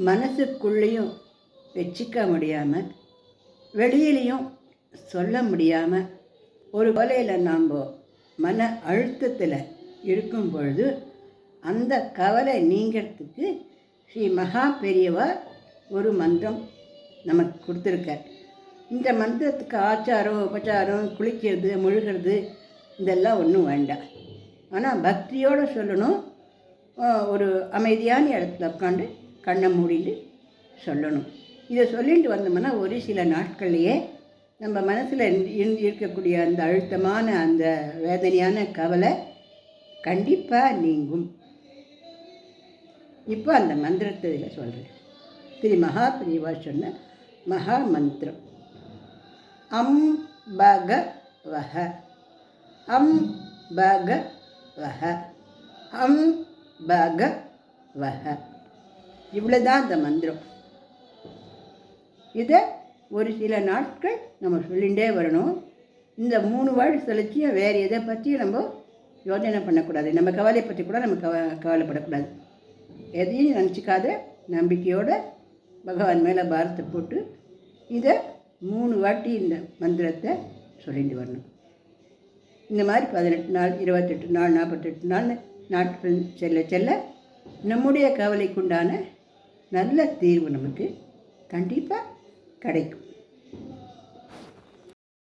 மனசுக்குள்ளேயும் வச்சிக்க முடியாமல், வெளியிலையும் சொல்ல முடியாமல், ஒரு வேளையில் நாம் மன அழுத்தத்தில் இருக்கும் பொழுது அந்த கவலை நீங்கிறதுக்கு ஸ்ரீ மகா பெரியவா ஒரு மந்திரம் நமக்கு கொடுத்துருக்கார். இந்த மந்திரத்துக்கு ஆச்சாரம், உபச்சாரம், குளிக்கிறது, முழுகிறது இதெல்லாம் ஒன்றும் வேண்டாம். ஆனால் பக்தியோடு சொல்லணும். ஒரு அமைதியான இடத்துல உட்காந்து கண்ணை மூடிட்டு சொல்லணும். இதை சொல்லிட்டு வந்தோம்னா ஒரு சில நாட்கள்லையே நம்ம மனசில் இருக்கக்கூடிய அந்த அழுத்தமான அந்த வேதனையான கவலை கண்டிப்பாக நீங்கும். இப்போ அந்த மந்திரத்தை இதில் சொல்கிறேன். ஸ்ரீ மகா பெரியவா சொன்ன மகா மந்திரம். அம் பக வஹ, அம் பக வஹ, அம் பக வஹ. இவ்வளோதான் அந்த மந்திரம். இதை ஒரு சில நாட்கள் நம்ம சொல்லிகிட்டே வரணும். இந்த 3 வேர்டு சொல்லிச்சியும் வேறு எதை பற்றியும் நம்ம யோசனை பண்ணக்கூடாது. நம்ம கவலையை பற்றி கூட நம்ம கவலைப்படக்கூடாது. எதையும் நினச்சிக்காத நம்பிக்கையோடு பகவான் மேலே பாரத்தை போட்டு இதை 3 வாட்டி இந்த மந்திரத்தை சொல்லிட்டு வரணும். இந்த மாதிரி 18 நாள், 28 நாள், 48 நாள் நாட்கள் செல்ல செல்ல நம்முடைய கவலைக்குண்டான நல்ல தீர்வு நமக்கு கண்டிப்பாக கிடைக்கும்.